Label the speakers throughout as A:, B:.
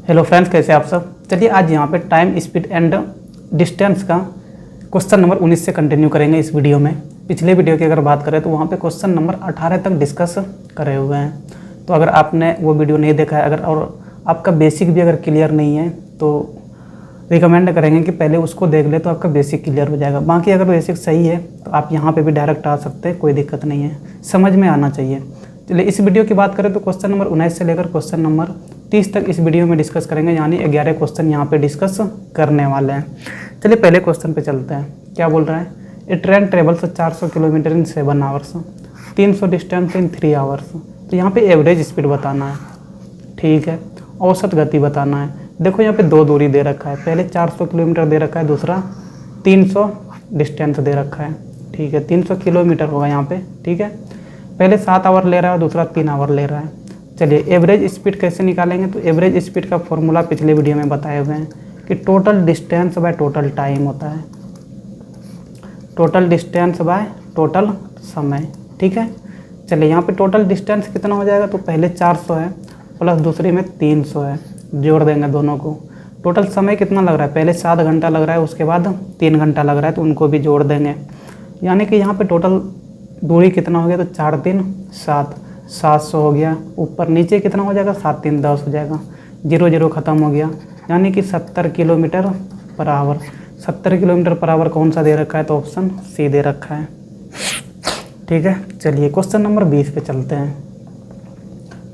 A: Hello friends, कैसे आप सब। चलिए आज यहाँ पे टाइम, स्पीड एंड डिस्टेंस का क्वेश्चन नंबर 19 से कंटिन्यू करेंगे इस वीडियो में। पिछले वीडियो की अगर बात करें तो वहाँ पे क्वेश्चन नंबर 18 तक डिस्कस करे हुए हैं। तो अगर आपने वो वीडियो नहीं देखा है अगर और आपका बेसिक भी अगर क्लियर नहीं है तो रिकमेंड करेंगे कि पहले उसको देख ले तो आपका बेसिक क्लियर हो जाएगा। बाकी अगर बेसिक सही है तो आप यहाँ पे भी डायरेक्ट आ सकते हैं, कोई दिक्कत नहीं है, समझ में आना चाहिए। चलिए इस वीडियो की बात करें तो क्वेश्चन नंबर 19 से लेकर क्वेश्चन नंबर 30 तक इस वीडियो में डिस्कस करेंगे, यानी 11 क्वेश्चन यहाँ पे डिस्कस करने वाले हैं। चलिए पहले क्वेश्चन पे चलते हैं। क्या बोल रहा है, a train travels 400 kilometre in 7 hours, 300 distance in 3 hours. तो यहाँ पे एवरेज स्पीड बताना है, ठीक है, औसत गति बताना है। देखो यहाँ पे दो दूरी दे रखा है, पहले 400 किलोमीटर दे रखा है, दूसरा 300 डिस्टेंस दे रखा है, ठीक है, 300 किलोमीटर होगा यहाँ पे, ठीक है। पहले 7 आवर ले रहा है और दूसरा 3 आवर ले रहा है। चलिए एवरेज स्पीड कैसे निकालेंगे, तो एवरेज स्पीड का फॉर्मूला पिछले वीडियो में बताए हुए हैं कि total distance by total time होता है, टोटल डिस्टेंस बाय टोटल समय, ठीक है। चलिए यहाँ पे टोटल डिस्टेंस कितना हो जाएगा, तो पहले 400 है प्लस दूसरी में 300 है, जोड़ देंगे दोनों को। टोटल समय कितना लग रहा है, पहले 7 घंटा लग रहा है, उसके बाद 3 घंटा लग रहा है, तो उनको भी जोड़ देंगे। यानी कि यहाँ पे टोटल दूरी कितना हो गया, तो 4 3 7, 700 हो गया। ऊपर नीचे कितना हो जाएगा, 7 3 10 हो जाएगा, 0 0 ख़त्म हो गया, यानी कि 70 kilometre per hour. 70 kilometre per hour कौन सा दे रखा है, तो ऑप्शन सी दे रखा है, ठीक है। चलिए क्वेश्चन नंबर 20 पे चलते हैं।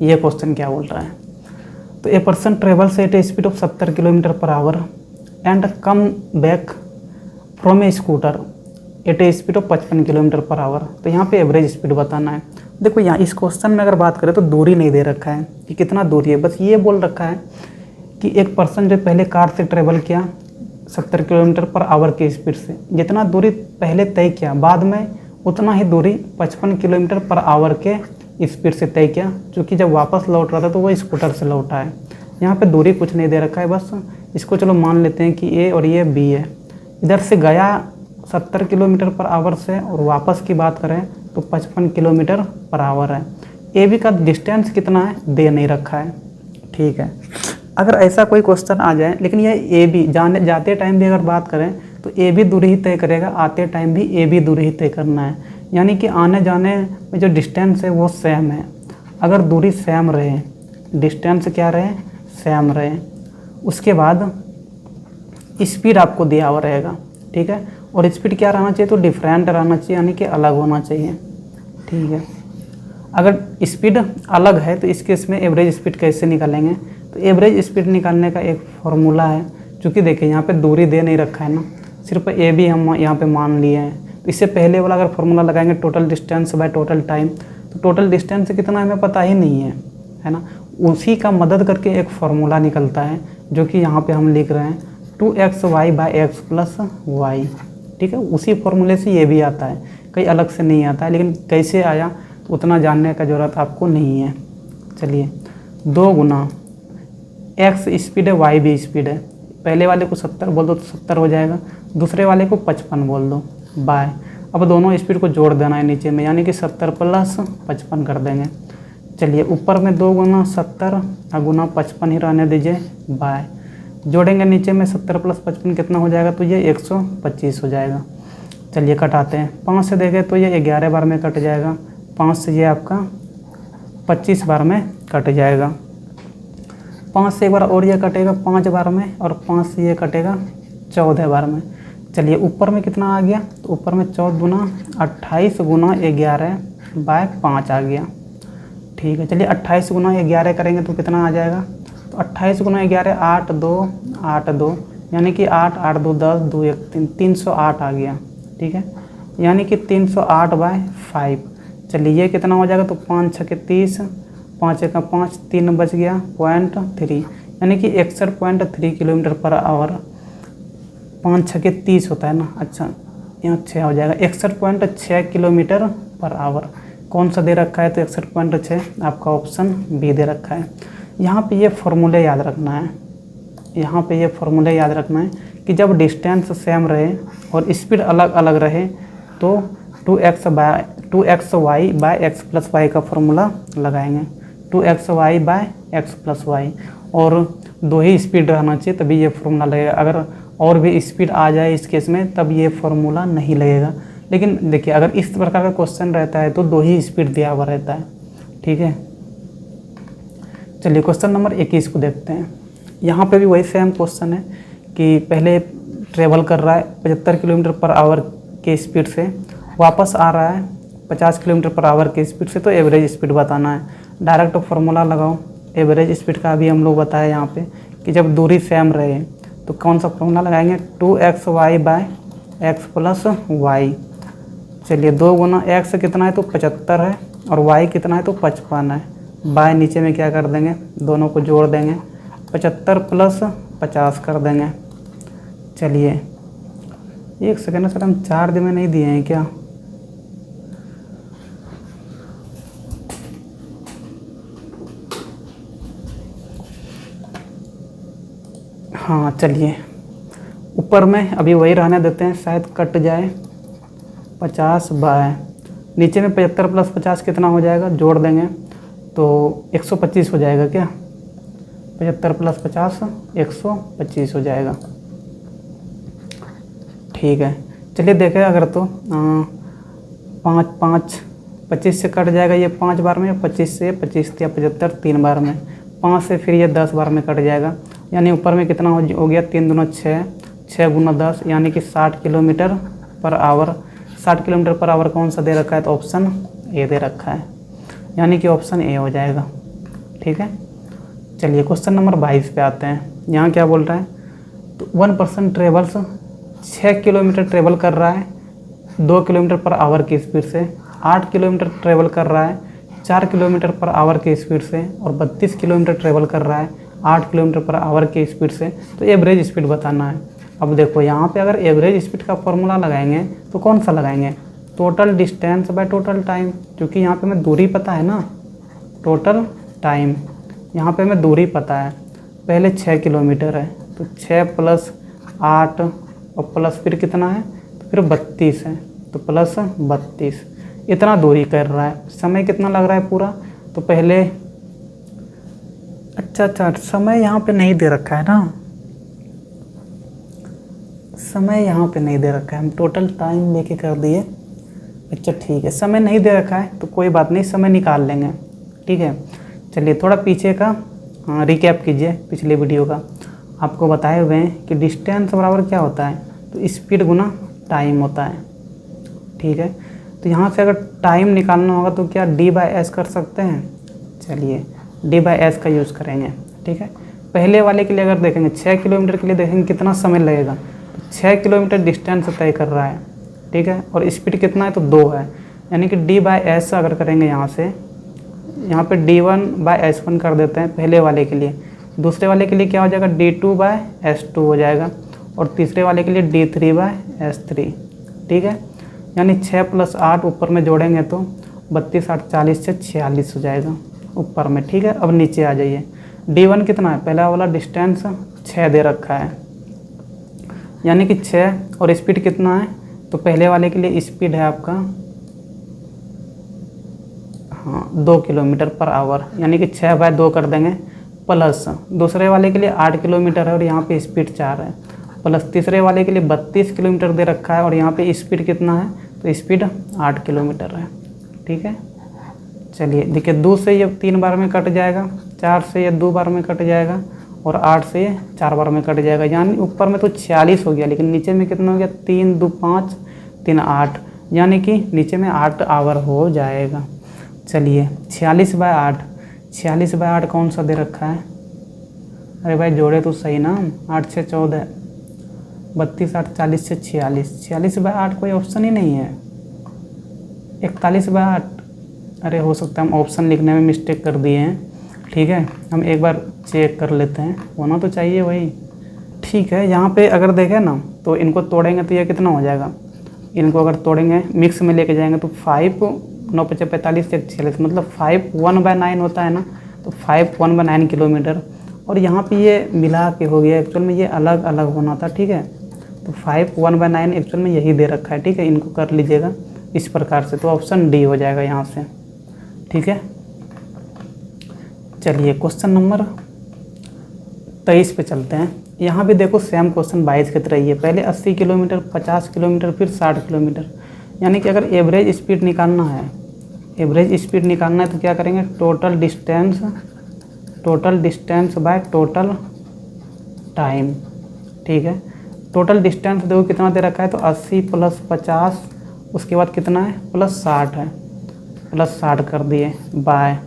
A: ये क्वेश्चन क्या बोल रहा है, तो a person travels eight A speed of 70 kilometre per hour and come back from A scooter eight A speed of 55 kilometre per hour. तो यहाँ पे एवरेज स्पीड बताना है। देखो यहाँ इस क्वेश्चन में अगर बात करें तो दूरी नहीं दे रखा है कि कितना दूरी है, बस ये बोल रखा है कि एक पर्सन जो पहले कार से ट्रेवल किया 70 किलोमीटर पर आवर की स्पीड से, जितना दूरी पहले तय किया बाद में उतना ही दूरी 55 किलोमीटर पर आवर के स्पीड से तय किया, क्योंकि जब वापस लौट रहा था तो वो स्कूटर से लौटा है। यहाँ पे दूरी कुछ नहीं दे रखा है, बस इसको चलो मान लेते हैं कि ए और ये बी है। इधर से गया 70 किलोमीटर पर आवर से और वापस की बात करें तो 55 किलोमीटर पर आवर है। ए बी का डिस्टेंस कितना है दे नहीं रखा है, ठीक है। अगर ऐसा कोई क्वेश्चन आ जाए, लेकिन ये ए बी जाते टाइम भी अगर बात करें तो ए बी दूरी ही तय करेगा, आते टाइम भी ए बी दूरी ही तय करना है, यानी कि आने जाने में जो डिस्टेंस है वो सेम है। अगर दूरी सेम रहे, डिस्टेंस क्या रहे, सेम रहे, उसके बाद स्पीड आपको दिया हुआ रहेगा, ठीक है। और स्पीड क्या रहना चाहिए, तो डिफरेंट रहना चाहिए, यानी कि अलग होना चाहिए, ठीक है। अगर स्पीड अलग है तो इस केस में एवरेज स्पीड कैसे निकालेंगे, तो एवरेज स्पीड निकालने का एक फॉर्मूला है। क्योंकि देखिए यहाँ पे दूरी दे नहीं रखा है ना, सिर्फ ए बी हम यहाँ पे मान लिए हैं, तो इससे पहले वाला अगर फॉर्मूला लगाएंगे total distance by total time, तो टोटल डिस्टेंस कितना हमें पता ही नहीं है ना। उसी का मदद करके एक फार्मूला निकलता है जो कि यहाँ पे हम लिख रहे हैं 2xy by x plus Y, ठीक है। उसी फॉर्मूले से ये भी आता है, कहीं अलग से नहीं आता है, लेकिन कैसे आया तो उतना जानने का ज़रूरत आपको नहीं है। चलिए 2 गुना एक्स स्पीड है, वाई भी स्पीड है, पहले वाले को 70 बोल दो तो 70 हो जाएगा, दूसरे वाले को 55 बोल दो, बाय। अब दोनों स्पीड को जोड़ देना है नीचे में, यानी कि 70 प्लस 55 कर देंगे। चलिए ऊपर में 2 गुना 70 और गुना 55 ही रहने दीजिए, बाय। जोड़ेंगे नीचे में 70 प्लस 55 कितना हो जाएगा, तो ये 125 हो जाएगा। चलिए कटाते हैं, 5 से देखें तो ये 11 बार में कट जाएगा, 5 से ये आपका 25 बार में कट जाएगा, 5 से एक बार और ये कटेगा 5 बार में, और 5 से ये कटेगा 14 बार में। चलिए ऊपर में कितना आ गया, तो ऊपर में 14 गुना 28 गुना 11 बाय 5 आ गया, ठीक है। चलिए 28 गुना 11 करेंगे तो कितना आ जाएगा, तो 28 गुना 11 8 2 8 2, यानी कि 8 8 2 10 2 1 3, 308 आ गया, ठीक है, यानी कि 308 बाय 5। चलिए ये कितना हो जाएगा, तो 5 6 के 30, 5 1 5, 3 बच गया 0.3, यानी कि 61.3 किलोमीटर पर आवर। 5 6 के 30 होता है ना, अच्छा यहाँ 6 हो जाएगा, 61.6 किलोमीटर पर आवर। कौन सा दे रखा है, तो 61.6 आपका ऑप्शन बी दे रखा है। यहाँ पे ये फॉर्मूले याद रखना है, यहाँ पे ये फॉर्मूले याद रखना है कि जब डिस्टेंस सेम रहे और स्पीड अलग अलग रहे तो 2xy bye x plus Y का फॉर्मूला लगाएंगे। 2xy/x+y, और 2 ही स्पीड रहना चाहिए तभी ये फार्मूला लगेगा। अगर और भी स्पीड आ जाए इस केस में तब ये फार्मूला नहीं लगेगा। लेकिन देखिए अगर इस प्रकार का क्वेश्चन रहता है तो 2 ही स्पीड दिया हुआ रहता है, ठीक है। चलिए क्वेश्चन नंबर 21 को देखते हैं। यहाँ पे भी वही सेम क्वेश्चन है कि पहले ट्रेवल कर रहा है 75 किलोमीटर पर आवर के स्पीड से, वापस आ रहा है 50 किलोमीटर पर आवर के स्पीड से, तो एवरेज स्पीड बताना है। डायरेक्ट फार्मूला लगाओ। एवरेज स्पीड का भी हम लोग बताया यहाँ पे कि जब दूरी सेम रहे तो कौन सा फार्मूला लगाएंगे, 2xy/x+y। चलिए 2 गुना x कितना है तो 75 है और y कितना है तो 55 है। बाय नीचे में क्या कर देंगे, दोनों को जोड़ देंगे, 75 + 50 कर देंगे। चलिए 1 सेकेंड सर, हम चार्ज में नहीं दिए हैं क्या? हाँ चलिए ऊपर में अभी वही रहने देते हैं, शायद कट जाए। 50 बाय नीचे में 75 + 50 कितना हो जाएगा, जोड़ देंगे तो 125 हो जाएगा क्या? 75 + 50 125 हो जाएगा, ठीक है। चलिए देखें अगर तो 5 25 से कट जाएगा ये 5 बार में, 25 से 25 या 75 3 बार में, 5 से फिर ये 10 बार में कट जाएगा। यानी ऊपर में कितना हो गया, 3 दूना 6, 6 गुना 10 यानी कि 60 kilometre per hour. 60 kilometre per hour कौन सा दे रखा है, तो ऑप्शन ए दे रखा है, यानी कि ऑप्शन ए हो जाएगा, ठीक है। चलिए क्वेश्चन नंबर 22 पे आते हैं। यहाँ क्या बोल रहा है, तो 1 पर्सन ट्रेवल्स 6 किलोमीटर ट्रेवल कर रहा है 2 किलोमीटर पर आवर की स्पीड से, 8 किलोमीटर ट्रेवल कर रहा है 4 किलोमीटर पर आवर की स्पीड से, और 32 किलोमीटर ट्रेवल कर रहा है 8 किलोमीटर पर आवर की स्पीड से, तो एवरेज स्पीड बताना है। अब देखो यहाँ पे अगर एवरेज स्पीड का फॉर्मूला लगाएंगे तो कौन सा लगाएंगे, total distance by total time, क्योंकि यहाँ पे हमें दूरी पता है ना, टोटल टाइम। यहाँ पे हमें दूरी पता है, पहले 6 किलोमीटर है तो 6 + 8 और प्लस फिर कितना है, तो फिर 32 है तो प्लस 32, इतना दूरी कर रहा है। समय कितना लग रहा है पूरा, तो पहले अच्छा समय यहाँ पे नहीं दे रखा है ना, समय यहाँ पे नहीं दे रखा है, हम टोटल टाइम लेके कर दिए। अच्छा ठीक है, समय नहीं दे रखा है तो कोई बात नहीं, समय निकाल लेंगे, ठीक है। चलिए थोड़ा पीछे का रिकैप कीजिए, पिछले वीडियो का आपको बताए हुए हैं कि डिस्टेंस बराबर क्या होता है, तो स्पीड गुना टाइम होता है, ठीक है। तो यहाँ से अगर टाइम निकालना होगा तो क्या d/s कर सकते हैं, चलिए d/s का यूज़ करेंगे, ठीक है। पहले वाले के लिए अगर देखेंगे 6 किलोमीटर के लिए देखेंगे कितना समय लगेगा, तो 6 किलोमीटर डिस्टेंस तय कर रहा है, ठीक है, और स्पीड कितना है तो 2 है, यानी कि d/s अगर करेंगे यहाँ से, यहाँ पे d1/s1 कर देते हैं पहले वाले के लिए, दूसरे वाले के लिए क्या हो जाएगा d2/s2 हो जाएगा, और तीसरे वाले के लिए d3/s3, ठीक है। यानी 6 + 8 ऊपर में जोड़ेंगे तो 32 8 40 से 46 हो जाएगा ऊपर में, ठीक है। अब नीचे आ जाइए, d1 कितना है, पहला वाला डिस्टेंस 6 दे रखा है, यानी कि 6, और स्पीड कितना है, तो पहले वाले के लिए स्पीड है आपका 2 किलोमीटर पर आवर, यानी कि 6/2 कर देंगे, प्लस दूसरे वाले के लिए 8 किलोमीटर है और यहाँ पे स्पीड 4 है, प्लस तीसरे वाले के लिए 32 किलोमीटर दे रखा है और यहाँ पे स्पीड कितना है, तो स्पीड 8 किलोमीटर है, ठीक है। चलिए देखिए 2 से ये 3 बार में कट जाएगा, 4 से ये 2 बार में कट जाएगा, और 8 से ये 4 बार में कट जाएगा, यानी ऊपर में तो 46 हो गया, लेकिन नीचे में कितना हो गया, 3 2 5 3 8, यानी कि नीचे में 8 आवर हो जाएगा। चलिए 46/8, 46/8 कौन सा दे रखा है, अरे भाई जोड़े तो सही ना, 8 से 14, 32 8 40 से 46, 46/8 कोई ऑप्शन ही नहीं है, 41/8, अरे हो सकता है हम ऑप्शन लिखने में मिस्टेक कर दिए हैं, ठीक है। हम एक बार चेक कर लेते हैं, होना तो चाहिए वही, ठीक है। यहाँ पे अगर देखें ना तो इनको तोड़ेंगे तो ये कितना हो जाएगा, इनको अगर तोड़ेंगे मिक्स में लेके जाएंगे तो 5 9 5 45 से 46, मतलब 5 1/9 होता है ना, तो 5 1/9 किलोमीटर, और यहाँ पे ये मिला के हो गया, एक्चुअल में ये अलग अलग होना था, ठीक है। तो 5 1/9 एक्चुअल में यही दे रखा है, ठीक है, इनको कर लीजिएगा इस प्रकार से, तो ऑप्शन डी हो जाएगा यहाँ से, ठीक है। चलिए क्वेश्चन नंबर 23 पे चलते हैं। यहाँ भी देखो सेम क्वेश्चन 22 की तरह ही है। पहले 80 किलोमीटर, 50 किलोमीटर, फिर 60 किलोमीटर। यानी कि अगर एवरेज स्पीड निकालना है, एवरेज स्पीड निकालना है तो क्या करेंगे, total distance by total time. ठीक है, टोटल डिस्टेंस देखो कितना दे रखा है, तो 80 प्लस 50, उसके बाद कितना है प्लस 60 है, प्लस 60 कर दिए बाय।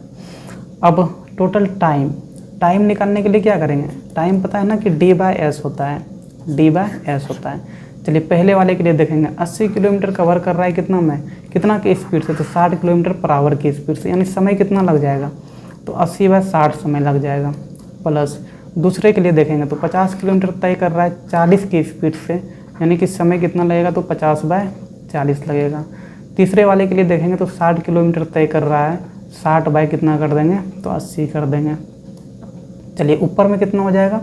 A: अब टोटल टाइम निकालने के लिए क्या करेंगे, टाइम पता है ना कि डी बाय एस होता है, डी बाय एस होता है। चलिए पहले वाले के लिए देखेंगे, 80 किलोमीटर कवर कर रहा है कितना की स्पीड से, तो 60 किलोमीटर पर आवर की स्पीड से, यानी समय कितना लग जाएगा, तो 80/60 समय लग जाएगा। प्लस दूसरे के लिए देखेंगे तो 50 किलोमीटर तय कर रहा है 40 की स्पीड से, यानी कि समय कितना लगेगा, तो 50/40 लगेगा। तीसरे वाले के लिए देखेंगे तो 60 किलोमीटर तय कर रहा है, 60 बाय कितना कर देंगे, तो 80 कर देंगे। चलिए ऊपर में कितना हो जाएगा,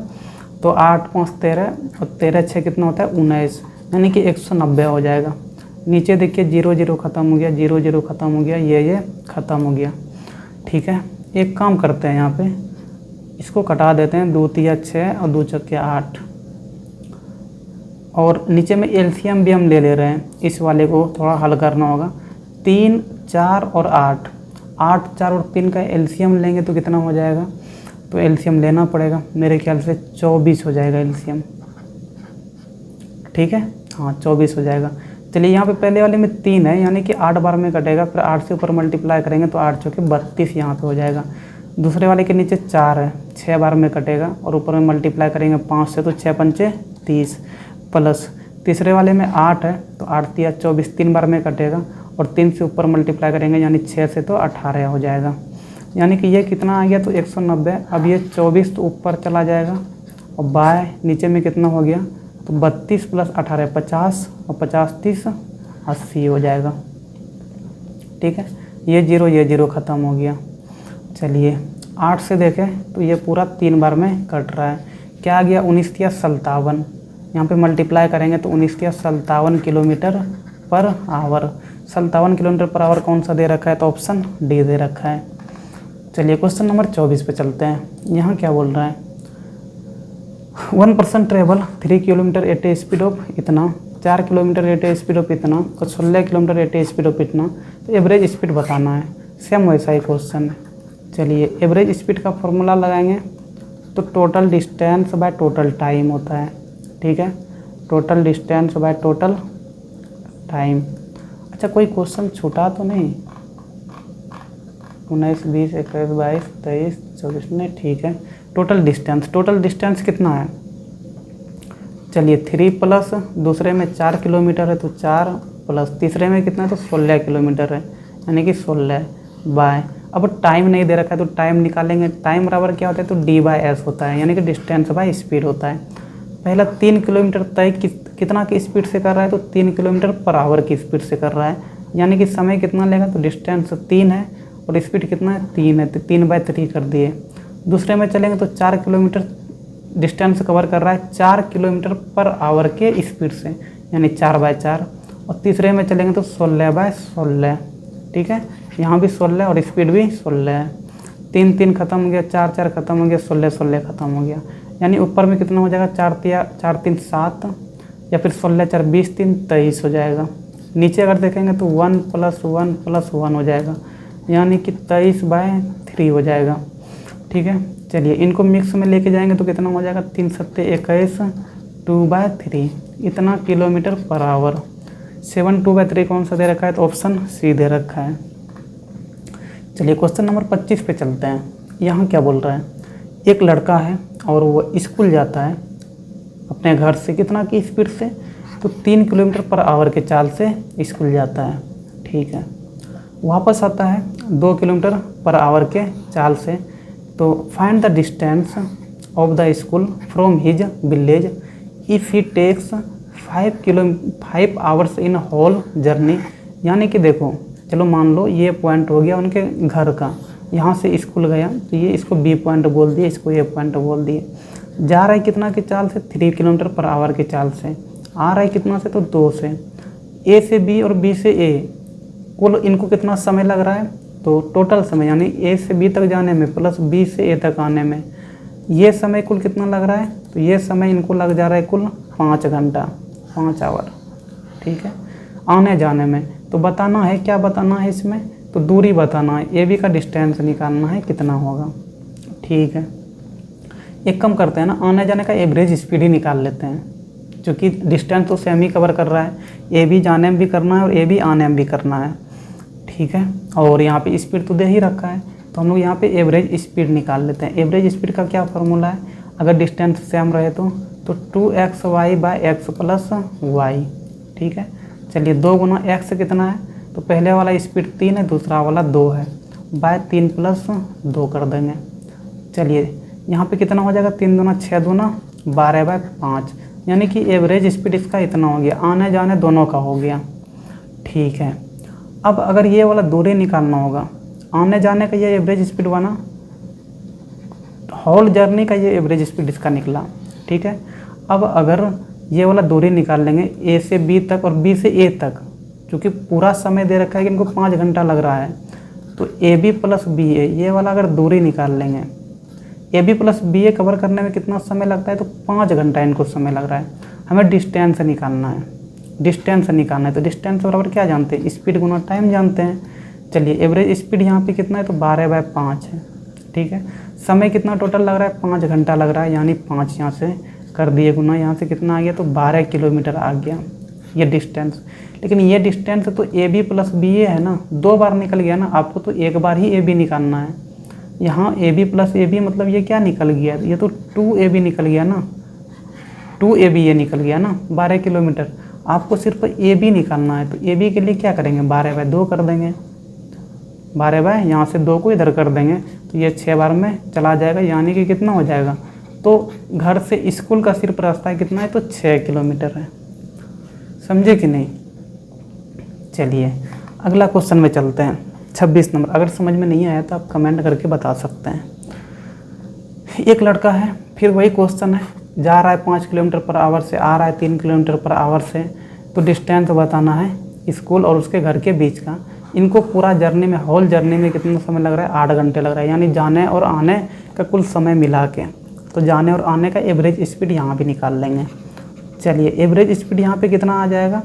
A: तो 8 5 13 और 13 6 कितना होता है 19, यानी कि 190 हो जाएगा। नीचे देखिए 0 0 ख़त्म हो गया, 0 0 ख़त्म हो गया, ये ख़त्म हो गया। ठीक है, एक काम करते हैं, यहाँ पे इसको कटा देते हैं, 2 3 6 और 2 4 8, और नीचे में एलसीएम भी हम ले ले रहे हैं, इस वाले को थोड़ा हल करना होगा। 3 4 और 8, 8 4 और 3 का एलसीएम लेंगे तो कितना हो जाएगा, तो एलसीएम लेना पड़ेगा, मेरे ख्याल से 24 हो जाएगा एलसीएम। ठीक है, हाँ 24 हो जाएगा। चलिए यहाँ पे पहले वाले में 3 है, यानी कि 8 बार में कटेगा, फिर 8 से ऊपर मल्टीप्लाई करेंगे तो 8 चौके 32 यहाँ पे हो जाएगा। दूसरे वाले के नीचे 4 है, 6 बार में कटेगा, और ऊपर में मल्टीप्लाई करेंगे 5 से, तो 6 पंचे 30। प्लस तीसरे वाले में 8 है, तो 8 3 24, 3 बार में कटेगा, और 3 से ऊपर मल्टीप्लाई करेंगे, यानी 6 से तो 18 हो जाएगा। यानी कि ये कितना आ गया, तो 190। अब ये 24 तो ऊपर चला जाएगा, और बाय नीचे में कितना हो गया, तो 32 प्लस 18 50, और 50 30 80 हो जाएगा। ठीक है, ये 0 ख़त्म हो गया। चलिए 8 से देखें तो ये पूरा 3 बार में कट रहा है, क्या आ गया 19 या 57, यहाँ पे मल्टीप्लाई करेंगे तो 19 या 57 kilometre per hour. 57 kilometre per hour कौन सा दे रखा है, तो ऑप्शन डी दे रखा है। चलिए क्वेश्चन नंबर 24 पे चलते हैं। यहाँ क्या बोल रहा है, 1 person travel 3 kilometre eight A speed of इतना, 4 kilometre eight A speed of इतना, और 16 kilometre eight A speed of इतना, तो एवरेज स्पीड बताना है। सेम वैसा ही क्वेश्चन है। चलिए एवरेज स्पीड का फॉर्मूला लगाएंगे, तो total distance by total time होता है। ठीक है, total distance by total time. अच्छा कोई क्वेश्चन छूटा तो नहीं, 19 20 21 22 23 24 नहीं, ठीक है। टोटल डिस्टेंस कितना है, चलिए 3 प्लस दूसरे में 4 किलोमीटर है, तो 4 प्लस तीसरे में कितना है, तो 16 किलोमीटर है, यानी कि 16 बाय। अब टाइम नहीं दे रखा है तो टाइम निकालेंगे, टाइम बराबर क्या होता है, तो डी बाय एस होता है, यानी कि डिस्टेंस बाय स्पीड होता है। पहला 3 किलोमीटर तय कितना की स्पीड से कर रहा है, तो 3 किलोमीटर पर आवर की स्पीड से कर रहा है, यानी कि समय कितना लेगा, तो डिस्टेंस 3 है और स्पीड कितना है 3 है, तो 3/3 कर दिए। दूसरे में चलेंगे तो 4 किलोमीटर डिस्टेंस कवर कर रहा है 4 किलोमीटर पर आवर के स्पीड से, यानी 4/4। और तीसरे में चलेंगे तो 16/16। ठीक है, यहाँ भी 16 और स्पीड भी 16 है। 3 3 खत्म हो गया, 4 4 खत्म हो गया, 16 16 खत्म हो गया, यानी ऊपर में कितना हो जाएगा, 4 3 7, या फिर 16 4 20 3 23 हो जाएगा। नीचे अगर देखेंगे तो 1 + 1 + 1 हो जाएगा, यानी कि 23/3 हो जाएगा। ठीक है, चलिए इनको मिक्स में लेके जाएंगे तो कितना हो जाएगा, 3 7 21 2/3, इतना किलोमीटर पर आवर। 7 2/3 कौन सा दे रखा है, तो ऑप्शन सी दे रखा है। चलिए क्वेश्चन नंबर 25 पे चलते हैं। यहाँ क्या बोल रहा है, एक लड़का है और वो स्कूल जाता है अपने घर से कितना की स्पीड से, तो 3 किलोमीटर पर आवर के चाल से स्कूल जाता है। ठीक है, वापस आता है 2 किलोमीटर पर आवर के चाल से, तो find the distance of the school from his village if he takes 5 hours in whole journey. यानी कि देखो चलो मान लो ये पॉइंट हो गया उनके घर का, यहाँ से स्कूल गया तो ये इसको बी पॉइंट बोल दिए, इसको ए पॉइंट बोल दिए। जा रहा है कितना की चाल से, 3 किलोमीटर पर आवर के चाल से। आ रहा है कितना से, तो 2 से। ए से बी और बी से ए, कुल इनको कितना समय लग रहा है, तो टोटल समय यानी ए से बी तक जाने में प्लस बी से ए तक आने में ये समय कुल कितना लग रहा है, तो ये समय इनको लग जा रहा है कुल 5 घंटा, 5 आवर। ठीक है, आने जाने में तो बताना है, क्या बताना है इसमें, तो दूरी बताना है, ए बी का डिस्टेंस निकालना है कितना होगा। ठीक है, एक कम करते हैं ना, आने जाने का एवरेज स्पीड ही निकाल लेते हैं, क्योंकि डिस्टेंस तो सेम ही कवर कर रहा है, ए बी जाने में भी करना है और ए बी आने में भी करना है। ठीक है, और यहाँ पे स्पीड तो दे ही रखा है, तो हम लोग यहाँ पे एवरेज स्पीड निकाल लेते हैं। एवरेज स्पीड का क्या फार्मूला है, अगर डिस्टेंस सेम रहे तो 2xy/x + y। ठीक है, चलिए 2 गुना x कितना है, तो पहले वाला स्पीड 3 है, दूसरा वाला 2 है, बाय 3 + 2 कर देंगे। चलिए यहाँ पे कितना हो जाएगा, 3 दूना 6 दूना 12/5, यानी कि एवरेज स्पीड इसका इतना हो गया, आने जाने दोनों का हो गया। ठीक है, अब अगर ये वाला दूरी निकालना होगा, आने जाने का ये एवरेज स्पीड बना, होल जर्नी का ये एवरेज स्पीड इसका निकला। ठीक है, अब अगर ये वाला दूरी निकाल लेंगे ए से बी तक और बी से ए तक, क्योंकि पूरा समय दे रखा है कि इनको 5 घंटा लग रहा है, तो ए बी प्लस बी ए ये वाला अगर दूरी निकाल लेंगे, A B plus B A cover करने में कितना समय लगता है, तो 5 घंटा इनको समय लग रहा है। हमें डिस्टेंस निकालना है, डिस्टेंस निकालना है, तो डिस्टेंस बराबर क्या जानते हैं, स्पीड गुना टाइम जानते हैं। चलिए एवरेज स्पीड यहाँ पे कितना है, तो 12/5 है। ठीक है, समय कितना टोटल लग रहा है, 5 घंटा लग रहा है, यानी 5 यहाँ से कर दिए गुना, यहाँ से कितना आ गया, तो 12 किलोमीटर आ गया ये डिस्टेंस। लेकिन ये डिस्टेंस तो ए बी प्लस बी ए है ना, 2 बार निकल गया ना, आपको तो एक बार ही ए बी निकालना है। यहाँ A B plus A B मतलब ये क्या निकल गया, ये तो 2AB निकल गया ना, 2AB ये निकल गया ना, 12 किलोमीटर। आपको सिर्फ ए बी निकालना है, तो ए बी के लिए क्या करेंगे, 12/2 कर देंगे, 12 यहाँ से 2 को इधर कर देंगे, तो ये 6 बार में चला जाएगा, यानी कि कितना हो जाएगा, तो घर से स्कूल का सिर्फ रास्ता कितना है, तो 6 किलोमीटर है। समझे कि नहीं। चलिए अगला क्वेश्चन में चलते हैं, 26 नंबर। अगर समझ में नहीं आया तो आप कमेंट करके बता सकते हैं। एक लड़का है, फिर वही क्वेश्चन है, जा रहा है 5 किलोमीटर पर आवर से, आ रहा है 3 किलोमीटर पर आवर से, तो डिस्टेंस बताना है स्कूल और उसके घर के बीच का। इनको पूरा जर्नी में, होल जर्नी में कितना समय लग रहा है, 8 घंटे लग रहा है, यानी जाने और आने का कुल समय मिला के। तो जाने और आने का एवरेज स्पीड यहाँ भी निकाल लेंगे। चलिए एवरेज स्पीड यहाँ पे कितना आ जाएगा,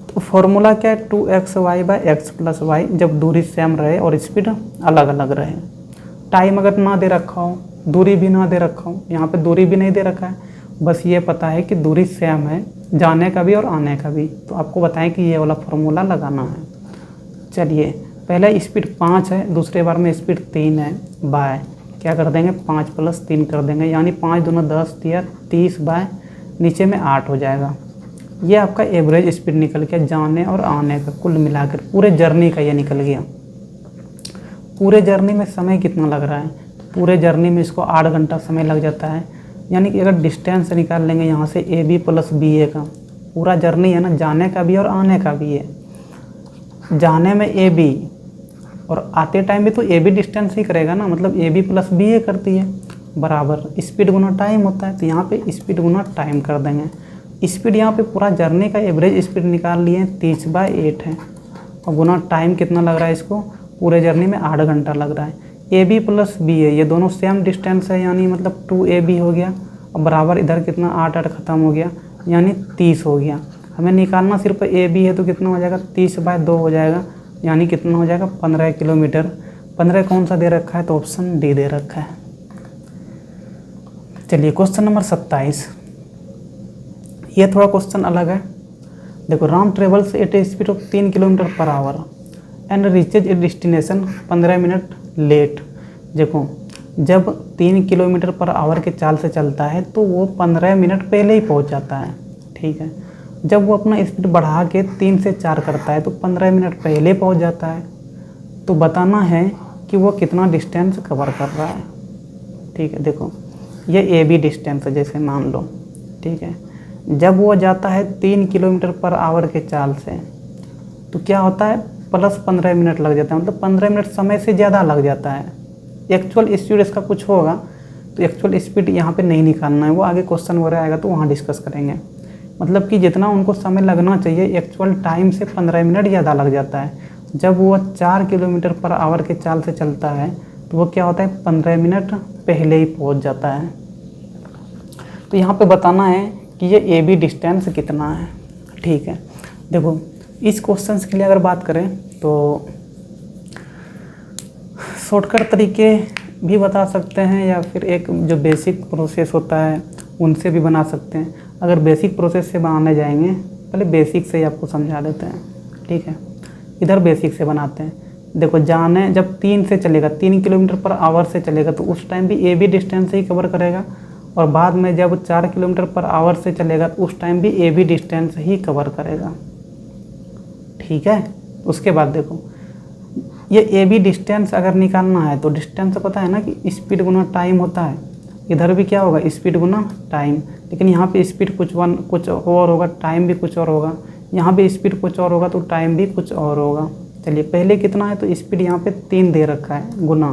A: तो फॉर्मूला क्या है, 2xy/x + y, जब दूरी सेम रहे और स्पीड अलग अलग रहे। टाइम अगर ना दे रखा हो, दूरी भी ना दे रखा हो, यहाँ पे दूरी भी नहीं दे रखा है, बस ये पता है कि दूरी सेम है, जाने का भी और आने का भी, तो आपको बताएं कि ये वाला फॉर्मूला लगाना है। चलिए पहले स्पीड 5 है, दूसरे बार में स्पीड 3 है, बाय क्या कर देंगे, 5 + 3 कर देंगे, यानी 5 दूना 10 दिया 30, बाय नीचे में 8 हो जाएगा। ये आपका एवरेज स्पीड निकल गया, जाने और आने का कुल मिलाकर पूरे जर्नी का ये निकल गया। पूरे जर्नी में समय कितना लग रहा है, पूरे जर्नी में इसको 8 घंटा समय लग जाता है, यानी कि अगर डिस्टेंस निकाल लेंगे यहाँ से ए बी प्लस बी ए का, पूरा जर्नी है ना, जाने का भी और आने का भी है। जाने में ए बी और आते टाइम भी तो ए बी डिस्टेंस ही करेगा ना, मतलब ए बी प्लस बी ए करती है, बराबर स्पीड गुना टाइम होता है, तो यहाँ पे स्पीड गुना टाइम कर देंगे। स्पीड यहाँ पे पूरा जर्नी का एवरेज स्पीड निकाल लिए 30/8 है, और गुना टाइम कितना लग रहा है इसको, पूरे जर्नी में 8 घंटा लग रहा है। ए बी प्लस बी ए ये दोनों सेम डिस्टेंस है, यानी मतलब 2AB हो गया, और बराबर इधर कितना 8 ख़त्म हो गया, यानी 30 हो गया। हमें निकालना सिर्फ ए बी है, तो कितना हो जाएगा, 30/2 हो जाएगा, यानी कितना हो जाएगा, 15 किलोमीटर। 15 कौन सा दे रखा है, तो ऑप्शन डी दे रखा है। चलिए क्वेश्चन नंबर 27, ये थोड़ा क्वेश्चन अलग है। देखो, Ram travels eight A speed of 3 kilometre per hour and reaches A destination 15 minute late. देखो, जब 3 किलोमीटर पर आवर के चाल से चलता है तो वो 15 मिनट पहले ही पहुंच जाता है। ठीक है, जब वो अपना स्पीड बढ़ा के 3 से 4 करता है तो 15 मिनट पहले पहुंच जाता है। तो बताना है कि वो कितना डिस्टेंस कवर कर रहा है। ठीक है, देखो ये ए बी डिस्टेंस है, जैसे मान लो। ठीक है, जब वो जाता है 3 किलोमीटर पर आवर के चाल से, तो क्या होता है, प्लस 15 मिनट लग जाता है, मतलब 15 मिनट समय से ज़्यादा लग जाता है। एक्चुअल स्पीड इसका कुछ होगा, तो एक्चुअल स्पीड यहाँ पे नहीं निकालना है, वो आगे क्वेश्चन वगैरह आएगा तो वहाँ डिस्कस करेंगे। मतलब कि जितना उनको समय लगना चाहिए एक्चुअल टाइम से 15 मिनट ज़्यादा लग जाता है। जब वो 4 किलोमीटर पर आवर के चाल से चलता है तो वो क्या होता है, 15 मिनट पहले ही पहुंच जाता है। तो यहाँ पे बताना है कि ये ए बी डिस्टेंस कितना है। ठीक है, देखो इस क्वेश्चन के लिए अगर बात करें तो शॉर्टकट तरीके भी बता सकते हैं या फिर एक जो बेसिक प्रोसेस होता है उनसे भी बना सकते हैं। अगर बेसिक प्रोसेस से बनाने जाएंगे, पहले बेसिक से ही आपको समझा देते हैं। ठीक है, इधर बेसिक से बनाते हैं। देखो जाने जब 3 से चलेगा, 3 किलोमीटर पर आवर से चलेगा तो उस टाइम भी A B distance he cover करेगा, और बाद में जब 4 किलोमीटर पर आवर से चलेगा तो उस टाइम भी A B distance he cover करेगा। ठीक है, उसके बाद देखो ये ए बी डिस्टेंस अगर निकालना है तो डिस्टेंस पता है ना कि स्पीड गुना टाइम होता है। इधर भी क्या होगा, स्पीड गुना टाइम, लेकिन यहाँ पे स्पीड कुछ और होगा, टाइम भी कुछ और होगा। यहाँ पे स्पीड कुछ और होगा तो टाइम भी कुछ और होगा। चलिए पहले कितना है, तो स्पीड यहाँ पे 3 दे रखा है गुना।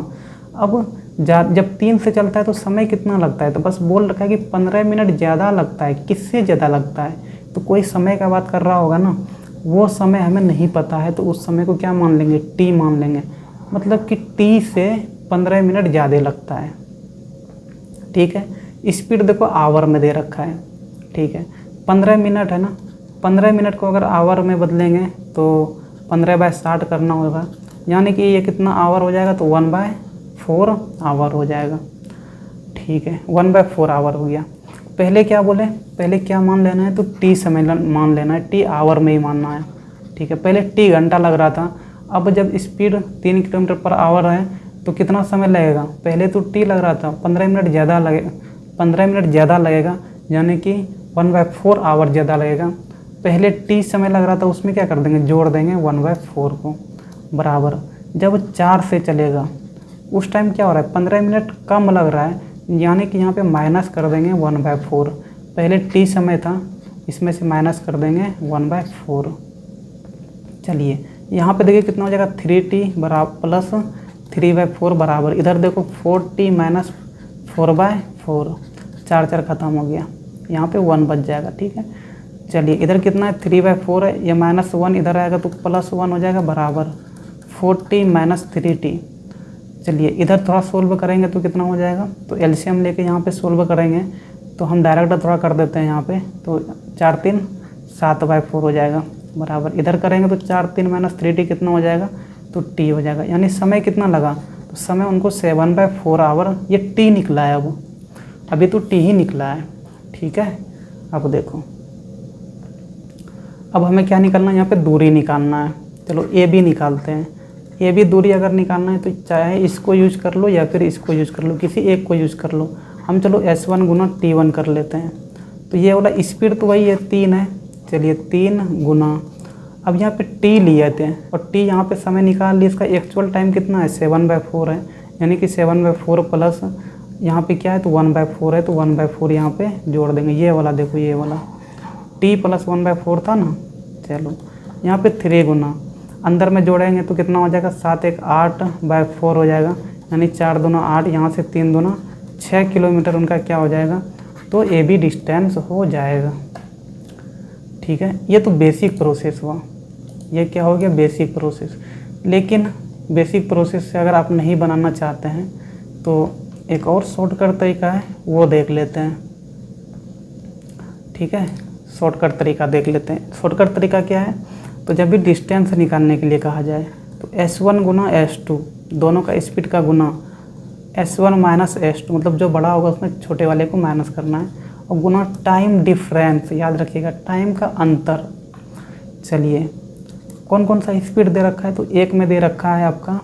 A: अब जब 3 से चलता है तो समय कितना लगता है, तो बस बोल रखा है कि 15 मिनट ज़्यादा लगता है। किससे ज़्यादा लगता है, तो कोई समय का बात कर रहा होगा ना, वो समय हमें नहीं पता है तो उस समय को क्या मान लेंगे, टी मान लेंगे। मतलब कि टी से 15 मिनट ज़्यादा लगता है। ठीक है, स्पीड देखो आवर में दे रखा है। ठीक है, 15 मिनट है ना, 15 मिनट को अगर आवर में बदलेंगे तो 15/60 करना होगा, यानी कि ये कितना आवर हो जाएगा, तो 1/4 आवर हो जाएगा। ठीक है, 1/4 आवर हो गया। पहले क्या बोले, पहले क्या मान लेना है, तो टी समय मान लेना है, टी आवर में ही मानना है। ठीक है, पहले टी घंटा लग रहा था, अब जब स्पीड 3 किलोमीटर पर आवर है तो कितना समय लगेगा, पहले तो टी लग रहा था 15 मिनट ज़्यादा लगेगा, 15 मिनट ज़्यादा लगेगा, यानी कि 1/4 आवर ज़्यादा लगेगा। पहले टी समय लग रहा था, उसमें क्या कर देंगे, जोड़ देंगे 1/4 को, बराबर जब 4 से चलेगा उस टाइम क्या हो रहा है, 15 मिनट कम लग रहा है, यानी कि यहाँ पे माइनस कर देंगे 1/4। पहले टी समय था, इसमें से माइनस कर देंगे 1/4। चलिए यहाँ पे देखिए कितना हो जाएगा, 3t बराबर प्लस 3/4 बराबर, इधर देखो 4t माइनस 4/4, 4 ख़त्म हो गया, यहाँ पे 1 बच जाएगा। ठीक है, चलिए इधर कितना है, 3/4 है, ये -1 इधर आएगा तो +1 हो जाएगा, बराबर 4t माइनस 3t। चलिए इधर थोड़ा सोल्व करेंगे तो कितना हो जाएगा, तो एलसीएम लेके यहाँ पे सोल्व करेंगे तो हम डायरेक्ट थोड़ा कर देते हैं यहाँ पे, तो 4 3 7/4 हो जाएगा, बराबर इधर करेंगे तो 4 3 माइनस 3t कितना हो जाएगा, तो t हो जाएगा। यानी समय कितना लगा, तो समय उनको 7/4 आवर, ये t निकला है, अब अभी तो t ही निकला है। ठीक है, अब देखो अब हमें क्या निकालना है, यहाँ पे दूरी निकालना है। चलो ए बी निकालते हैं। ए बी दूरी अगर निकालना है तो चाहे इसको यूज कर लो या फिर इसको यूज कर लो, किसी एक को यूज कर लो। हम चलो S1 गुना T1 कर लेते हैं, तो ये वाला स्पीड तो वही है 3 है। चलिए 3 गुना, अब यहाँ पे T लिए थे और T यहाँ पे समय निकाल लिया, इसका एक्चुअल टाइम कितना है, 7/4 है, यानी कि 7/4 प्लस यहाँ पे क्या है, तो 1/4 है, तो 1/4 यहाँ पे जोड़ देंगे। ये वाला देखो, ये वाला T प्लस 1/4 था ना। चलो यहाँ पे 3 गुना, अंदर में जोड़ेंगे तो कितना हो जाएगा, 7 1 8/4 हो जाएगा, यानी 4 दूना 8, यहाँ से 3 दूना 6 किलोमीटर उनका क्या हो जाएगा, तो ए बी डिस्टेंस हो जाएगा। ठीक है, ये तो बेसिक प्रोसेस हुआ, ये क्या हो गया, बेसिक प्रोसेस। लेकिन बेसिक प्रोसेस से अगर आप नहीं बनाना चाहते हैं तो एक और शॉर्टकट तरीका है, वो देख लेते हैं। ठीक है, शॉर्टकट तरीका देख लेते हैं। शॉर्टकट तरीका क्या है, तो जब भी डिस्टेंस निकालने के लिए कहा जाए तो S1 गुना S2, दोनों का स्पीड का गुना, S1 माइनस S2, मतलब जो बड़ा होगा उसमें छोटे वाले को माइनस करना है, और गुना टाइम डिफरेंस, याद रखिएगा टाइम का अंतर। चलिए कौन कौन सा स्पीड दे रखा है, तो एक में दे रखा है आपका,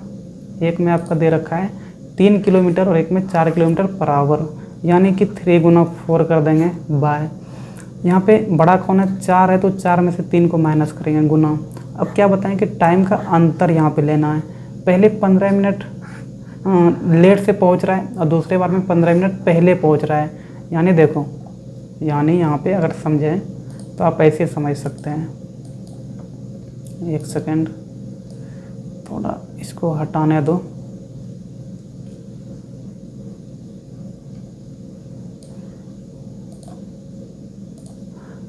A: एक में आपका दे रखा है 3 किलोमीटर और एक में 4 किलोमीटर पर आवर, यानी कि 3 गुना 4 कर देंगे बाय, यहाँ पे बड़ा कौन है, 4 है, तो 4 में से 3 को माइनस करेंगे गुना। अब क्या बताएं कि टाइम का अंतर यहाँ पे लेना है। पहले 15 मिनट लेट से पहुँच रहा है और दूसरे बार में 15 मिनट पहले पहुँच रहा है, यानी देखो, यानी यहाँ पे अगर समझें तो आप ऐसे समझ सकते हैं। एक सेकेंड, थोड़ा इसको हटाने दो।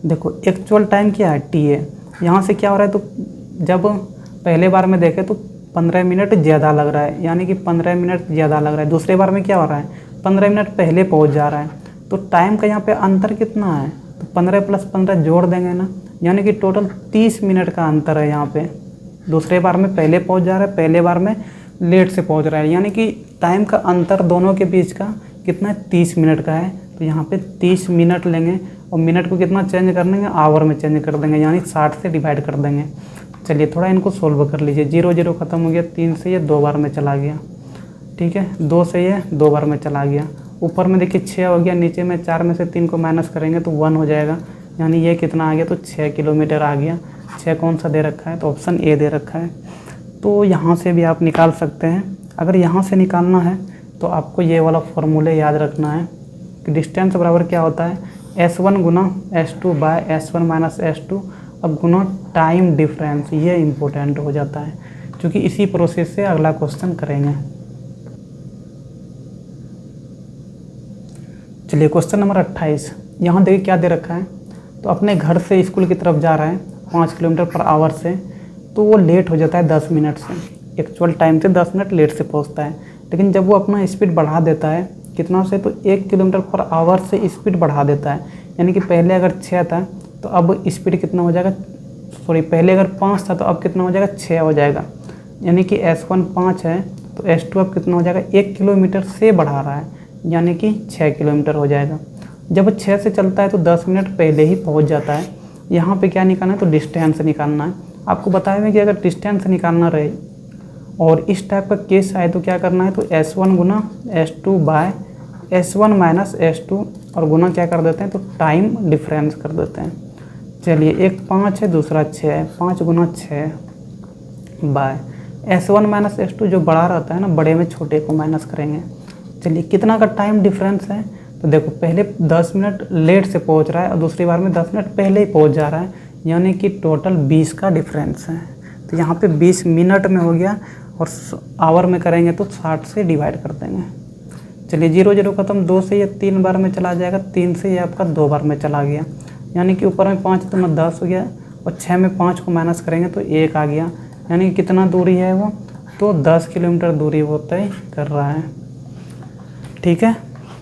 A: देखो एक्चुअल टाइम क्या है, टी है, यहाँ से क्या हो रहा है, तो जब पहले बार में देखें तो 15 मिनट ज़्यादा लग रहा है, यानी कि 15 मिनट ज़्यादा लग रहा है। दूसरे बार में क्या हो रहा है, 15 मिनट पहले पहुंच जा रहा है। तो टाइम का यहाँ पे अंतर कितना है, तो 15 + 15 जोड़ देंगे ना, यानी कि टोटल 30 मिनट का अंतर है यहाँ पे। दूसरे बार में पहले पहुँच जा रहा है, पहले बार में लेट से पहुँच रहा है, यानी कि टाइम का अंतर दोनों के बीच का कितना है, 30 मिनट का है। तो यहाँ पे 30 मिनट लेंगे और मिनट को कितना चेंज कर देंगे, आवर में चेंज कर देंगे, यानी 60 से डिवाइड कर देंगे। चलिए थोड़ा इनको सोल्व कर लीजिए। 0 0 ख़त्म हो गया, 3 से ये 2 बार में चला गया, ठीक है, 2 से ये 2 बार में चला गया। ऊपर में देखिए 6 हो गया, नीचे में 4 में से 3 को माइनस करेंगे तो 1 हो जाएगा, यानी ये कितना आ गया, तो 6 किलोमीटर आ गया। 6 कौन सा दे रखा है, तो ऑप्शन ए दे रखा है। तो यहाँ से भी आप निकाल सकते हैं। अगर यहाँ से निकालना है तो आपको ये वाला फॉर्मूले याद रखना है कि डिस्टेंस बराबर क्या होता है, S1 गुना S2 bye S1 minus S2 अब गुना टाइम डिफरेंस। ये इम्पोर्टेंट हो जाता है क्योंकि इसी प्रोसेस से अगला क्वेश्चन करेंगे। चलिए क्वेश्चन नंबर 28, यहाँ देखिए क्या दे रखा है। तो अपने घर से स्कूल की तरफ जा रहा है 5 किलोमीटर पर आवर से, तो वो लेट हो जाता है 10 मिनट से, एक्चुअल टाइम से 10 मिनट लेट से पहुँचता है। लेकिन जब वो अपना स्पीड बढ़ा देता है कितना से, तो 1 किलोमीटर पर आवर से स्पीड बढ़ा देता है, यानी कि पहले अगर 6 था तो अब स्पीड कितना हो जाएगा, सॉरी पहले अगर 5 था तो अब कितना हो जाएगा, 6 हो जाएगा। यानी कि S1 5 है तो S2 अब कितना हो जाएगा, 1 किलोमीटर से बढ़ा रहा है, यानी कि 6 किलोमीटर हो जाएगा। जब 6 से चलता है तो 10 मिनट पहले ही पहुंच जाता है। यहाँ पे क्या निकालना है, तो डिस्टेंस निकालना है। आपको बताया हुआ कि अगर डिस्टेंस निकालना रहे और इस टाइप का केस आए तो क्या करना है, तो S1 गुना S2 bye S1 minus S2 और गुना क्या कर देते हैं, तो टाइम डिफरेंस कर देते हैं। चलिए एक 5 है, दूसरा 6 है, 5 गुना 6 बाय S1 माइनस S2 जो बड़ा रहता है ना, बड़े में छोटे को माइनस करेंगे। चलिए कितना का टाइम डिफरेंस है, तो देखो पहले 10 मिनट लेट से पहुंच रहा है और दूसरी बार में 10 मिनट पहले ही पहुंच जा रहा है, यानी कि टोटल 20 का डिफरेंस है। तो यहाँ पे 20 मिनट में हो गया और आवर में करेंगे तो 60 से डिवाइड कर देंगे। चलिए 0 0 ख़त्म, 2 से ये 3 बार में चला जाएगा, 3 से ये आपका 2 बार में चला गया, यानी कि ऊपर में 5 तो 10 हो गया और 6 में 5 को माइनस करेंगे तो 1 आ गया, यानी कि कितना दूरी है वो, तो 10 किलोमीटर दूरी वो तय कर रहा है। ठीक है,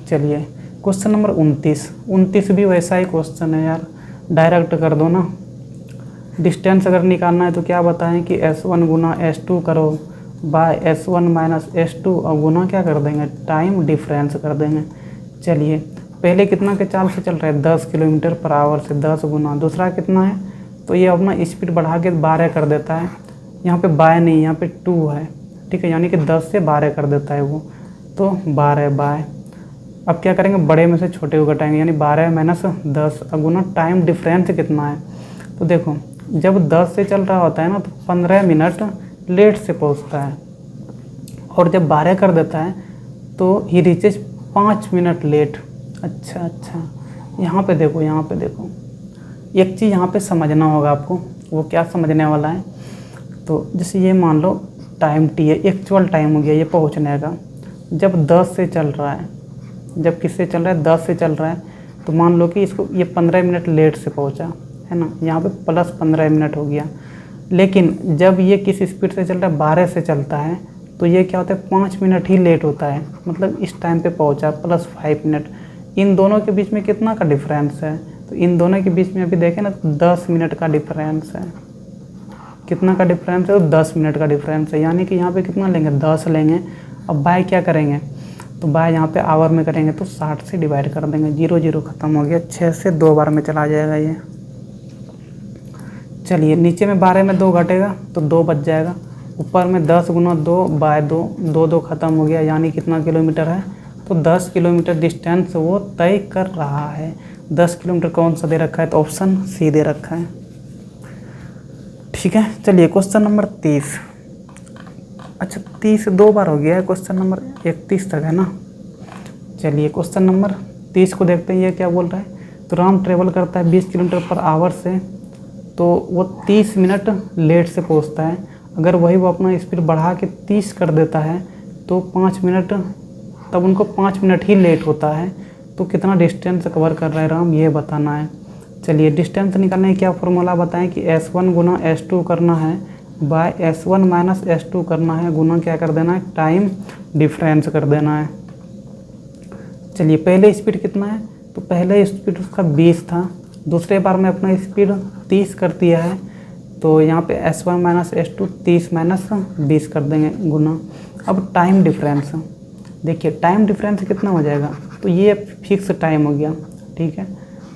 A: चलिए क्वेश्चन नंबर 29 भी वैसा ही क्वेश्चन है यार, डायरेक्ट कर दो ना। डिस्टेंस अगर निकालना है तो क्या बताएं कि S1 गुना S2 करो बाय S1 माइनस S2 और गुना क्या कर देंगे, टाइम डिफरेंस कर देंगे। चलिए पहले कितना के चाल से चल रहा है, 10 किलोमीटर पर आवर से 10 गुना, दूसरा कितना है, तो ये अपना स्पीड बढ़ा के 12 कर देता है। यहाँ पे बाय नहीं, यहाँ पे 2 है, ठीक है, यानी कि 10 से 12 कर देता है वो, तो 12 बाय। अब क्या करेंगे, बड़े में से छोटे को घटाएंगे, यानी 12 माइनस 10 गुना टाइम डिफरेंस कितना है। तो देखो जब 10 से चल रहा होता है ना तो 15 मिनट लेट से पहुंचता है, और जब 12 कर देता है तो ही रीचेज 5 मिनट लेट। अच्छा, यहाँ पे देखो एक चीज़ यहाँ पे समझना होगा आपको, वो क्या समझने वाला है, तो जैसे ये मान लो टाइम टी है, एक्चुअल टाइम हो गया ये पहुँचने का, जब 10 से चल रहा है, जब किससे चल रहा है, 10 से चल रहा है, तो मान लो कि इसको ये 15 मिनट लेट से पहुंचा है ना, यहाँ पे प्लस 15 मिनट हो गया। लेकिन जब ये किस स्पीड से चल रहा है, 12 से चलता है, तो ये क्या होता है, 5 मिनट ही लेट होता है, मतलब इस टाइम पे पहुंचा प्लस 5 मिनट। इन दोनों के बीच में कितना का डिफरेंस है, तो इन दोनों के बीच में अभी देखें ना, 10 मिनट का डिफरेंस है। कितना का डिफरेंस है, तो 10 मिनट का डिफरेंस है, यानी कि यहाँ पे कितना लेंगे, 10 लेंगे। अब बाय क्या करेंगे, तो बाय यहाँ पे आवर में करेंगे तो 60 से डिवाइड कर देंगे। 0 0 ख़त्म हो गया, 6 से 2 बार में चला जाएगा ये। चलिए नीचे में 12 में 2 घटेगा तो 2 बच जाएगा, ऊपर में 10 गुना 2 बाय 2, 2 2 ख़त्म हो गया, यानी कितना किलोमीटर है, तो 10 किलोमीटर डिस्टेंस वो तय कर रहा है। 10 किलोमीटर कौन सा दे रखा है, तो ऑप्शन सी दे रखा है। ठीक है, चलिए क्वेश्चन नंबर 30। अच्छा 30 2 बार हो गया है, क्वेश्चन नंबर 31 तक है ना। चलिए क्वेश्चन नंबर 30 को देखते हैं, ये क्या बोल रहा है। तो राम ट्रेवल करता है 20 किलोमीटर पर आवर से, तो वो 30 मिनट लेट से पहुंचता है। अगर वही वो अपना स्पीड बढ़ा के 30 कर देता है तो 5 मिनट, तब उनको 5 मिनट ही लेट होता है। तो कितना डिस्टेंस कवर कर रहा है राम, ये बताना है। चलिए डिस्टेंस निकालने का क्या फॉर्मूला बताएं कि S1 गुना S2 करना है बाय S1 माइनस S2 करना है, गुना क्या कर देना है, टाइम डिफरेंस कर देना है। चलिए पहले स्पीड कितना है, तो पहले स्पीड उसका 20 था, दूसरे बार में अपना स्पीड 30 कर दिया है, तो यहाँ पे S1 माइनस S2 30 माइनस 20 कर देंगे गुना। अब टाइम डिफरेंस देखिए, टाइम डिफरेंस कितना हो जाएगा, तो ये फिक्स टाइम हो गया, ठीक है,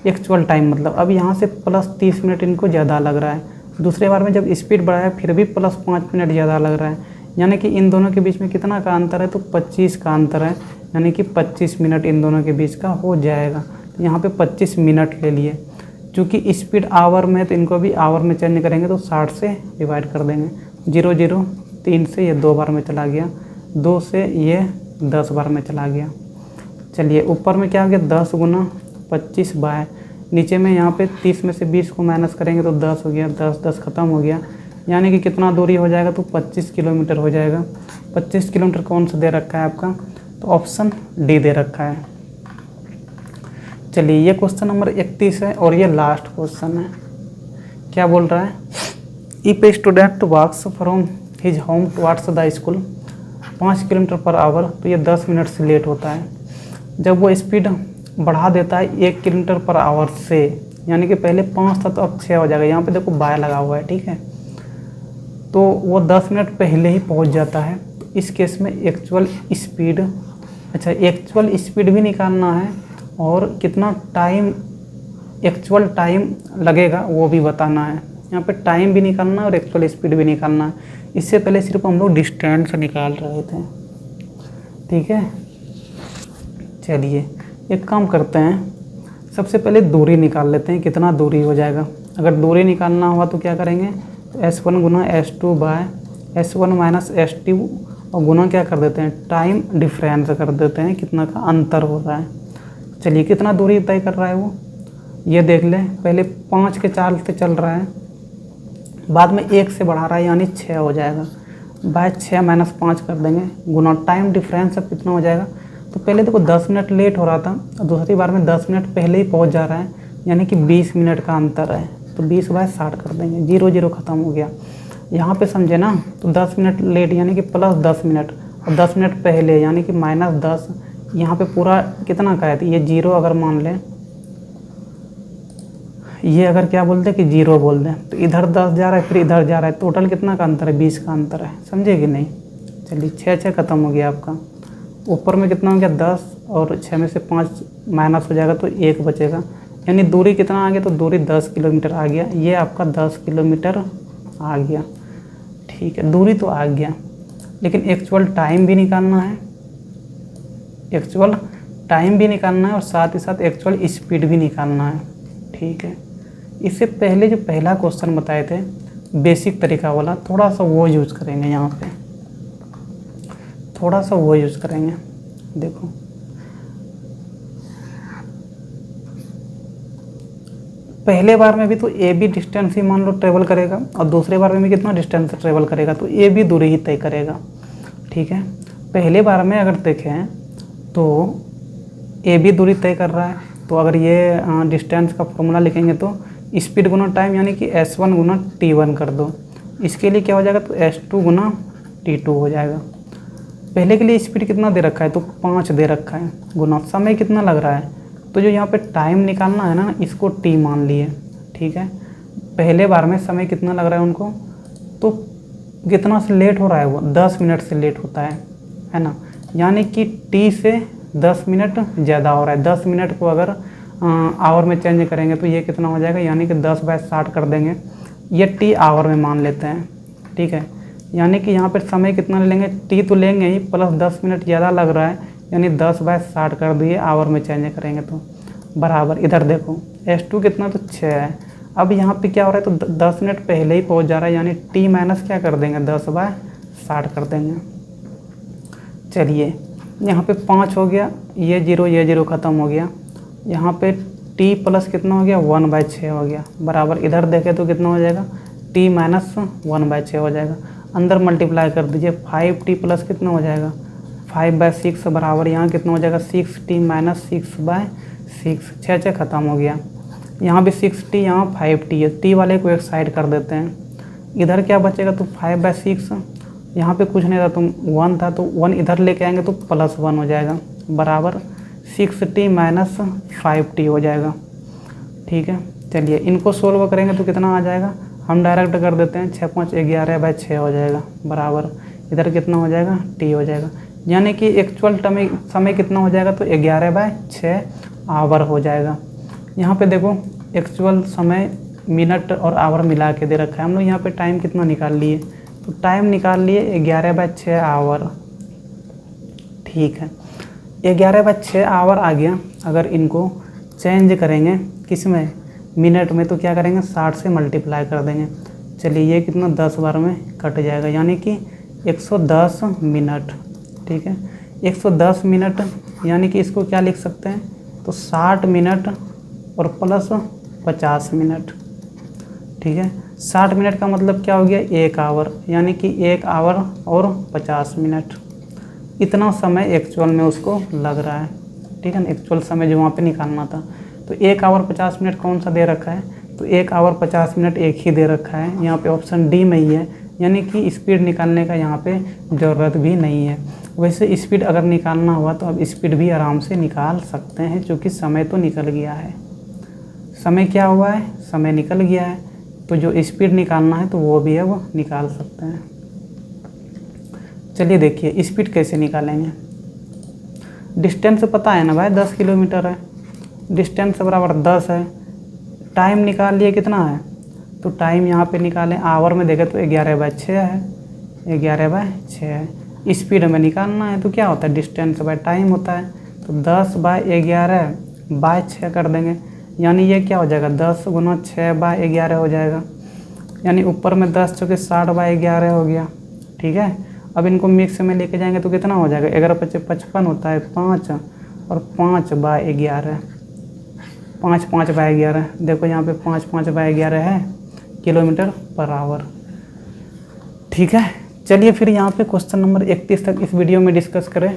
A: एक्चुअल टाइम मतलब। अब यहाँ से प्लस 30 मिनट इनको ज़्यादा लग रहा है, दूसरे बार में जब स्पीड बढ़ाया फिर भी प्लस 5 मिनट ज़्यादा लग रहा है, यानी कि इन दोनों के बीच में कितना का अंतर है, तो 25 का अंतर है, यानी कि 25 मिनट इन दोनों के बीच का हो जाएगा। तो यहाँ पे 25 मिनट ले लिए, क्योंकि स्पीड आवर में है तो इनको भी आवर में चेंज करेंगे तो 60 से डिवाइड कर देंगे। 0 0 3 से ये 2 बार में चला गया, 2 से ये 10 बार में चला गया। चलिए ऊपर में क्या हो गया, 10 गुना 25 बाय, नीचे में यहाँ पे 30 में से 20 को माइनस करेंगे तो 10 हो गया, 10 10 ख़त्म हो गया, यानी कि कितना दूरी हो जाएगा, तो 25 किलोमीटर हो जाएगा। 25 किलोमीटर कौन सा दे रखा है आपका, तो ऑप्शन डी दे रखा है। चलिए ये क्वेश्चन नंबर 31 है और ये लास्ट क्वेश्चन है। क्या बोल रहा है, if a student walks from his home towards the school 5 kilometre per hour, तो ये 10 मिनट से लेट होता है। जब वो स्पीड बढ़ा देता है 1 किलोमीटर पर आवर से, यानी कि पहले 5 था तो अब 6 हो जाएगा, यहाँ पे देखो बाय लगा हुआ है, ठीक है, तो वो 10 मिनट पहले ही पहुँच जाता है। तो इस केस में एक्चुअल स्पीड, अच्छा एक्चुअल स्पीड भी निकालना है और कितना टाइम एक्चुअल टाइम लगेगा वो भी बताना है। यहाँ पे टाइम भी निकालना है और एक्चुअल स्पीड भी निकालना है। इससे पहले सिर्फ हम लोग डिस्टेंस निकाल रहे थे, ठीक है। चलिए एक काम करते हैं, सबसे पहले दूरी निकाल लेते हैं, कितना दूरी हो जाएगा। अगर दूरी निकालना हुआ तो क्या करेंगे, तो S1 गुना S2 bye S1 minus S2 और गुना क्या कर देते हैं, टाइम डिफरेंस कर देते हैं, कितना का अंतर हो रहा है। चलिए कितना दूरी तय कर रहा है वो, ये देख लें। पहले 5 के चाल से चल रहा है, बाद में 1 से बढ़ा रहा है, यानी 6 हो जाएगा, बाय 6 माइनस 5 कर देंगे गुना टाइम डिफरेंस अब कितना हो जाएगा। तो पहले देखो 10 मिनट लेट हो रहा था और दूसरी बार में 10 मिनट पहले ही पहुंच जा रहा है, यानी कि 20 मिनट का अंतर है, तो 20 बाय 60 कर देंगे, 0 0 ख़त्म हो गया। यहाँ पे समझे ना, तो 10 मिनट लेट यानी कि प्लस 10 मिनट और 10 मिनट पहले यानी कि माइनस 10, यहाँ पे पूरा कितना का है, तो ये 0 अगर मान लें, ये अगर क्या बोलते हैं कि 0 बोल दें, तो इधर 10 जा रहा है फिर इधर जा रहा है, टोटल कितना का अंतर है, 20 का अंतर है, समझे कि नहीं। चलिए 6 6 ख़त्म हो गया आपका, ऊपर में कितना हो गया 10 और 6 में से 5 माइनस हो जाएगा तो 1 बचेगा, यानी दूरी कितना आ गया, तो दूरी 10 किलोमीटर आ गया। ये आपका 10 किलोमीटर आ गया, ठीक है, दूरी तो आ गया, लेकिन एक्चुअल टाइम भी निकालना है, एक्चुअल टाइम भी निकालना है और साथ ही साथ एक्चुअल स्पीड भी निकालना है, ठीक है। इससे पहले जो पहला क्वेश्चन बताए थे बेसिक तरीका वाला, थोड़ा सा वो यूज़ करेंगे, यहाँ पे थोड़ा सा वो यूज़ करेंगे। देखो पहले बार में भी तो ए बी डिस्टेंस ही मान लो ट्रेवल करेगा और दूसरे बार में भी कितना डिस्टेंस ट्रेवल करेगा, तो ए बी दूरी ही तय करेगा, ठीक है। पहले बार में अगर देखें तो ए बी दूरी तय कर रहा है, तो अगर ये डिस्टेंस का फॉर्मूला लिखेंगे तो स्पीड गुना टाइम यानी कि S1 गुना T1 कर दो, इसके लिए क्या हो जाएगा, तो S2 गुना T2 हो जाएगा। पहले के लिए स्पीड कितना दे रखा है, तो 5 दे रखा है, गुना समय कितना लग रहा है, तो जो यहाँ पे टाइम निकालना है ना, इसको T मान लिए, ठीक है। पहले बार में समय कितना लग रहा है उनको, तो कितना से लेट हो रहा है वो, 10 मिनट से लेट होता है ना, यानी कि T से 10 मिनट ज़्यादा हो रहा है। 10 मिनट को अगर आवर में चेंज करेंगे तो ये कितना हो जाएगा, यानी कि 10 बाय 60 कर देंगे, ये T आवर में मान लेते हैं, ठीक है। यानी कि यहाँ पर समय कितना ले लेंगे, T तो लेंगे ही, प्लस 10 मिनट ज़्यादा लग रहा है, यानी 10 बाय 60 कर दिए, आवर में चेंज करेंगे तो बराबर। इधर देखो S2 कितना, तो 6 है। अब यहाँ पे क्या हो रहा है, तो 10 मिनट पहले ही पहुँच जा रहा है, यानी T माइनस क्या कर देंगे, 10 बाय 60 कर देंगे। चलिए यहाँ पे 5 हो गया, ये 0 ख़त्म हो गया, यहाँ पे T प्लस कितना हो गया, 1 बाय 6 हो गया, बराबर। इधर देखें तो कितना हो जाएगा, T माइनस 1 बाय 6 हो जाएगा, अंदर मल्टीप्लाई कर दीजिए, 5T प्लस कितना हो जाएगा, 5 बाय 6 बराबर, यहाँ कितना हो जाएगा, 6T माइनस 6 बाय 6, 6 6 ख़त्म हो गया। यहाँ भी 6T, यहाँ 5T है, T वाले को एक साइड कर देते हैं, इधर क्या बचेगा, तो 5/6, यहाँ पे कुछ नहीं था तो 1 था, तो 1 इधर लेके आएंगे तो +1 हो जाएगा, बराबर 6t माइनस 5t हो जाएगा। ठीक है, चलिए इनको सोल्व करेंगे तो कितना आ जाएगा, हम डायरेक्ट कर देते हैं, 6 5 11/6 हो जाएगा, बराबर इधर कितना हो जाएगा, t हो जाएगा। यानी कि एक्चुअल समय कितना हो जाएगा, तो 11/6 आवर हो जाएगा। यहाँ पे देखो एक्चुअल समय मिनट और आवर मिला के दे रखा है, हम लोग यहाँ पे टाइम कितना निकाल लिए, तो टाइम निकाल लिए 11/6 आवर। ठीक है, 11/6 आवर आ गया। अगर इनको चेंज करेंगे किस में, मिनट में, तो क्या करेंगे 60 से मल्टीप्लाई कर देंगे। चलिए ये कितना 10 बार में कट जाएगा, यानी कि 110 मिनट। ठीक है, 110 मिनट, यानी कि इसको क्या लिख सकते हैं, तो 60 मिनट और प्लस 50 मिनट। ठीक है, 60 मिनट का मतलब क्या हो गया, 1 आवर, यानी कि 1 आवर और 50 मिनट, इतना समय एक्चुअल में उसको लग रहा है। ठीक है ना, एक्चुअल समय जो वहाँ पे निकालना था। तो 1 आवर 50 मिनट कौन सा दे रखा है, तो 1 आवर 50 मिनट एक ही दे रखा है, यहाँ पे ऑप्शन डी में ही है, यानी कि स्पीड निकालने का यहाँ पे ज़रूरत भी नहीं है। वैसे स्पीड अगर निकालना हुआ तो अब स्पीड भी आराम से निकाल सकते हैं, क्योंकि समय तो निकल गया है। समय क्या हुआ है, समय निकल गया है, तो जो स्पीड निकालना है तो वो भी है वो निकाल सकते हैं। चलिए देखिए स्पीड कैसे निकालेंगे। डिस्टेंस पता है ना भाई, 10 किलोमीटर है, डिस्टेंस बराबर 10 है। टाइम निकाल लिए कितना है, तो टाइम यहाँ पे निकालें, आवर में देखें तो 11/6 है, 11/6 है। स्पीड में निकालना है तो क्या होता है, डिस्टेंस बाय टाइम होता है, तो 10/11/6 कर देंगे, यानी ये क्या हो जाएगा, 10 × 6/11 हो जाएगा, यानी ऊपर में 10 चौके 60/11 हो गया। ठीक है, अब इनको मिक्स में लेके जाएंगे तो कितना हो जाएगा, 11 × 5 = 55 होता है, 5 और 5/11, 5/11, देखो यहाँ पे 5/11 है किलोमीटर पर आवर। ठीक है, चलिए फिर यहाँ पे क्वेश्चन नंबर 31 तक इस वीडियो में डिस्कस करें,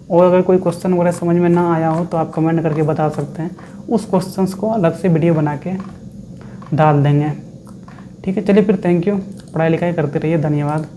A: और अगर कोई क्वेश्चन वगैरह समझ में ना आया हो तो आप कमेंट करके बता सकते हैं, उस क्वेश्चंस को अलग से वीडियो बना के डाल देंगे। ठीक है, चलिए फिर थैंक यू, पढ़ाई लिखाई करते रहिए, धन्यवाद।